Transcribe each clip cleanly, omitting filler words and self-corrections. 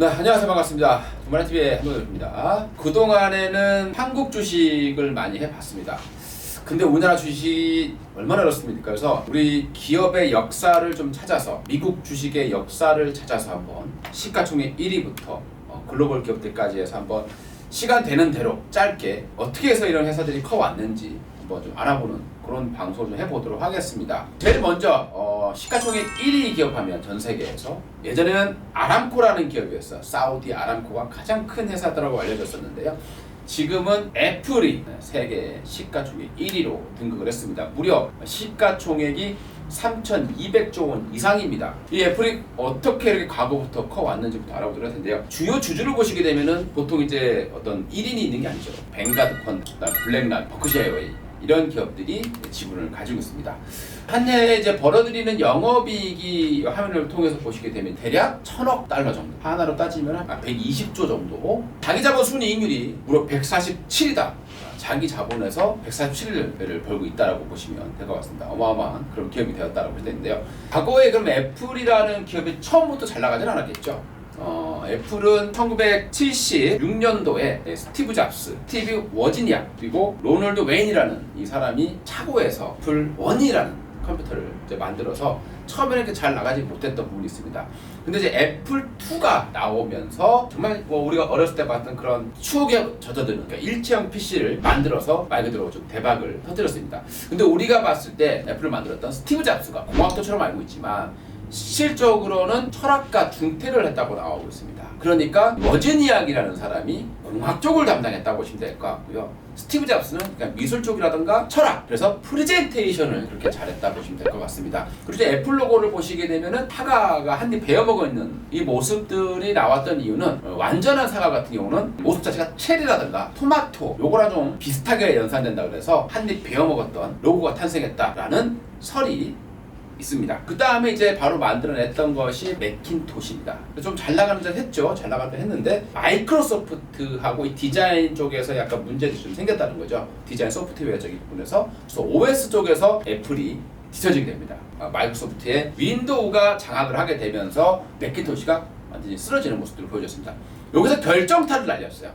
네, 안녕하세요. 반갑습니다. 두마리TV의 한동엽입니다. 그동안에는 한국 주식을 많이 해봤습니다. 근데 우리나라 주식이 얼마나 어렵습니까? 그래서 우리 기업의 역사를 좀 찾아서, 미국 주식의 역사를 찾아서 한번 시가총액 1위부터 글로벌 기업들까지 해서 한번 시간 되는 대로 짧게 어떻게 해서 이런 회사들이 커왔는지 한번 좀 알아보는 그런 방송을 좀 해보도록 하겠습니다. 제일 먼저 시가총액 1위 기업하면 전 세계에서 예전에는 아람코라는 기업이었어요. 사우디 아람코가 가장 큰 회사라고 알려졌었는데요. 지금은 애플이 세계 시가총액 1위로 등극을 했습니다. 무려 시가총액이 3,200조 원 이상입니다. 이 애플이 어떻게 이렇게 과거부터 커왔는지부터 알아보도록 할 텐데요. 주요 주주를 보시게 되면은 보통 이제 어떤 1인이 있는 게 아니죠. 뱅가드 펀드, 블랙락, 버크셔 에어웨이 이런 기업들이 지분을 가지고 있습니다. 한 해에 이제 벌어들이는 영업이익이 화면을 통해서 보시게 되면 대략 1,000억 달러 정도. 하나로 따지면 120조 정도. 자기 자본 순이익률이 무려 147이다. 자기 자본에서 147을 벌고 있다라고 보시면 될 것 같습니다. 어마어마한 그런 기업이 되었다라고 볼 텐데요. 과거에 그럼 애플이라는 기업이 처음부터 잘 나가진 않았겠죠. 애플은 1976년도에 스티브 잡스, 스티브 워지니악 그리고 로널드 웨인이라는 이 사람이 차고에서 애플 1이라는 컴퓨터를 이제 만들어서 처음에는 이렇게 잘 나가지 못했던 부분이 있습니다. 근데 이제 애플 2가 나오면서 정말 우리가 어렸을 때 봤던 그런 추억에 젖어드는 그러니까 일체형 PC를 만들어서 말 그대로 좀 대박을 터뜨렸습니다. 근데 우리가 봤을 때 애플을 만들었던 스티브 잡스가 공학도처럼 알고 있지만 실질적으로는 철학가 중퇴를 했다고 나오고 있습니다. 그러니까 워즈니악이라는 사람이 공학 쪽을 담당했다고 보시면 될 것 같고요. 스티브 잡스는 그러니까 미술 쪽이라든가 철학, 그래서 프레젠테이션을 그렇게 잘했다고 보시면 될 것 같습니다. 그리고 이제 애플 로고를 보시게 되면은 사과가 한 입 베어먹어 있는 이 모습들이 나왔던 이유는 완전한 사과 같은 경우는 모습 자체가 체리라든가 토마토 요거랑 좀 비슷하게 연상된다 그래서 한 입 베어먹었던 로고가 탄생했다라는 설이 있습니다. 그 다음에 이제 바로 만들어냈던 것이 맥킨토시입니다. 좀 잘 나가는 듯 했죠. 잘 나가는 듯 했는데 마이크로소프트하고 이 디자인 쪽에서 약간 문제들이 좀 생겼다는 거죠. 디자인 소프트웨어적인 부분에서. 그래서 OS 쪽에서 애플이 뒤처지게 됩니다. 마이크로소프트의 윈도우가 장악을 하게 되면서 맥킨토시가 완전히 쓰러지는 모습들을 보여줬습니다. 여기서 결정타를 날렸어요.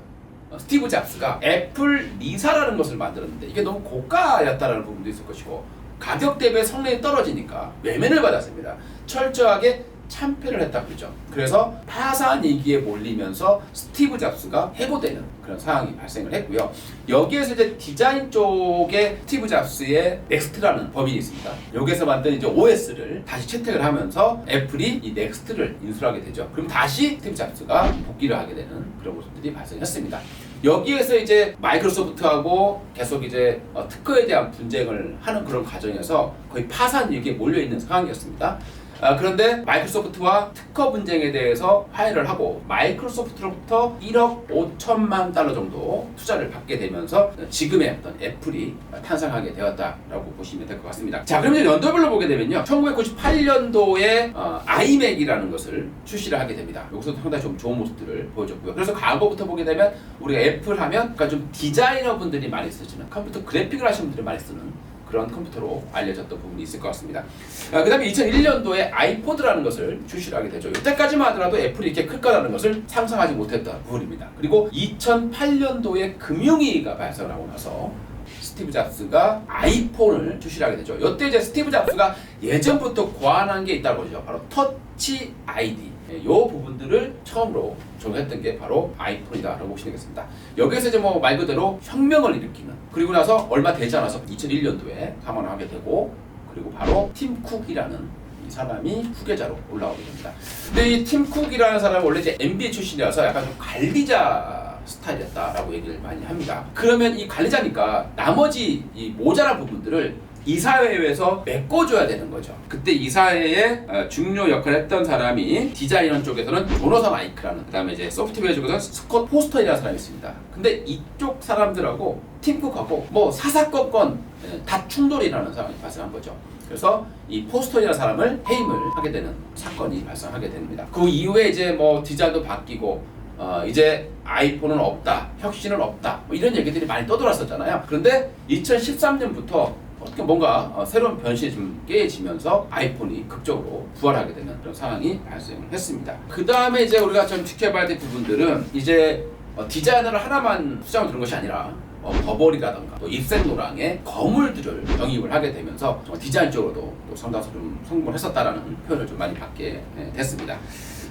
스티브 잡스가 애플 리사라는 것을 만들었는데 이게 너무 고가였다라는 부분도 있을 것이고 가격 대비 성능이 떨어지니까 외면을 받았습니다. 철저하게 참패를 했다고 그러죠. 그래서 파산 위기에 몰리면서 스티브 잡스가 해고되는 그런 상황이 발생을 했고요. 여기에서 이제 디자인 쪽에 스티브 잡스의 넥스트라는 법인이 있습니다. 여기에서 만든 이제 OS를 다시 채택을 하면서 애플이 이 넥스트를 인수하게 되죠. 그럼 다시 스티브 잡스가 복귀를 하게 되는 그런 모습들이 발생했습니다. 여기에서 이제 마이크로소프트하고 계속 이제 특허에 대한 분쟁을 하는 그런 과정에서 거의 파산 위기에 몰려 있는 상황이었습니다. 그런데 마이크로소프트와 특허 분쟁에 대해서 화해를 하고 마이크로소프트로부터 1억 5천만 달러 정도 투자를 받게 되면서 지금의 어떤 애플이 탄생하게 되었다라고 보시면 될 것 같습니다. 자, 그럼 이제 연도별로 보게 되면요. 1998년도에 아이맥이라는 것을 출시를 하게 됩니다. 여기서 상당히 좀 좋은 모습들을 보여줬고요. 그래서 과거부터 보게 되면 우리가 애플 하면 그러니까 좀 디자이너분들이 많이 쓰시는 컴퓨터 그래픽을 하시는 분들이 많이 쓰는 그런 컴퓨터로 알려졌던 부분이 있을 것 같습니다. 그 다음에 2001년도에 아이포드라는 것을 출시를 하게 되죠. 이때까지만 하더라도 애플이 이렇게 클 거라는 것을 상상하지 못했던 부분입니다. 그리고 2008년도에 금융위기가 발생을 하고 나서 스티브 잡스가 아이폰을 출시를 하게 되죠. 이때 이제 스티브 잡스가 예전부터 고안한 게 있다고 하죠. 바로 터치 아이디. 이 부분들을 처음으로 적용했던 게 바로 아이폰이다라고 보시면 되겠습니다. 여기에서 이제 말 그대로 혁명을 일으키는, 그리고 나서 얼마 되지 않아서 2001년도에 사망을 하게 되고, 그리고 바로 팀 쿡이라는 이 사람이 후계자로 올라오게 됩니다. 근데 이 팀 쿡이라는 사람은 원래 이제 MBA 출신이라서 약간 좀 관리자 스타일이었다라고 얘기를 많이 합니다. 그러면 이 관리자니까 나머지 이 모자란 부분들을 이사회에서 메꿔줘야 되는 거죠. 그때 이사회에 중요 역할을 했던 사람이 디자이너 쪽에서는 조너선 아이크라는, 그 다음에 이제 소프트웨어 쪽에서는 스콧 포스터이라는 사람이 있습니다. 근데 이쪽 사람들하고 팀쿡하고 사사건건 다 충돌이라는 상황이 발생한 거죠. 그래서 이 포스터이라는 사람을 해임을 하게 되는 사건이 발생하게 됩니다. 그 이후에 이제 디자인도 바뀌고 이제 아이폰은 없다, 혁신은 없다 이런 얘기들이 많이 떠돌았었잖아요. 그런데 2013년부터 어떻게 뭔가 새로운 변신이 좀 깨지면서 아이폰이 극적으로 부활하게 되는 그런 상황이 발생했습니다. 그 다음에 이제 우리가 좀 지켜봐야 될 부분들은 이제 디자이너를 하나만 수장을 두는 것이 아니라 버버리라던가 또 입생노랑의 거물들을 영입을 하게 되면서 디자인 쪽으로도 또 상당수 좀 성공을 했었다라는 표현을 좀 많이 받게 됐습니다.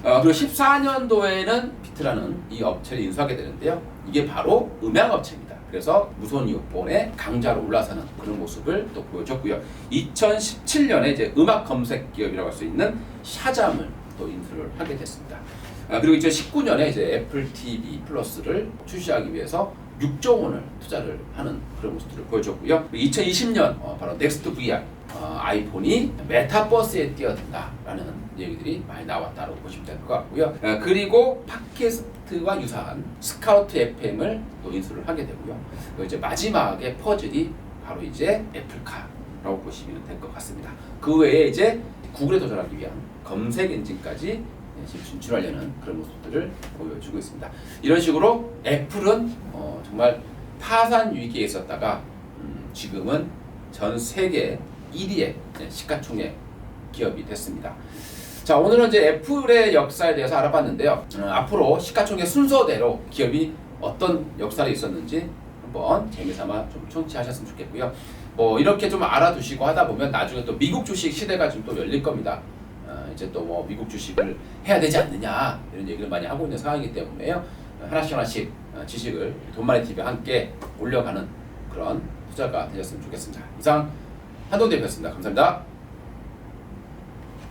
그리고 14년도에는 비트라는 이 업체를 인수하게 되는데요. 이게 바로 음향업체입니다. 그래서 무선 이어폰의 강자로 올라서는 그런 모습을 또 보여줬고요. 2017년에 이제 음악 검색 기업이라고 할 수 있는 샤잠을 또 인수를 하게 됐습니다. 그리고 2019년에 이제 애플 TV 플러스를 출시하기 위해서 6조 원을 투자를 하는 그런 모습들을 보여줬고요. 2020년 바로 넥스트 VR 아이폰이 메타버스에 뛰어든다라는 얘기들이 많이 나왔다고 보시면 될 것 같고요. 그리고 팟캐스트와 유사한 스카우트 FM을 또 인수를 하게 되고요. 그리고 이제 마지막에 퍼즐이 바로 이제 애플카라고 보시면 될 것 같습니다. 그 외에 이제 구글에 도전하기 위한 검색 엔진까지 진출하려는 그런 모습들을 보여주고 있습니다. 이런 식으로 애플은 정말 파산 위기에 있었다가 지금은 전 세계 1위의 시가총액 기업이 됐습니다. 자, 오늘은 이제 애플의 역사에 대해서 알아봤는데요. 앞으로 시가총액 순서대로 기업이 어떤 역사를 있었는지 한번 재미삼아 좀 청취하셨으면 좋겠고요. 이렇게 좀 알아두시고 하다 보면 나중에 또 미국 주식 시대가 좀 또 열릴 겁니다. 이제 또 뭐 미국 주식을 해야 되지 않느냐 이런 얘기를 많이 하고 있는 상황이기 때문에요. 하나씩 지식을 돈마니 TV와 함께 올려가는 그런 투자가 되셨으면 좋겠습니다. 이상 한돈 대표였습니다. 감사합니다.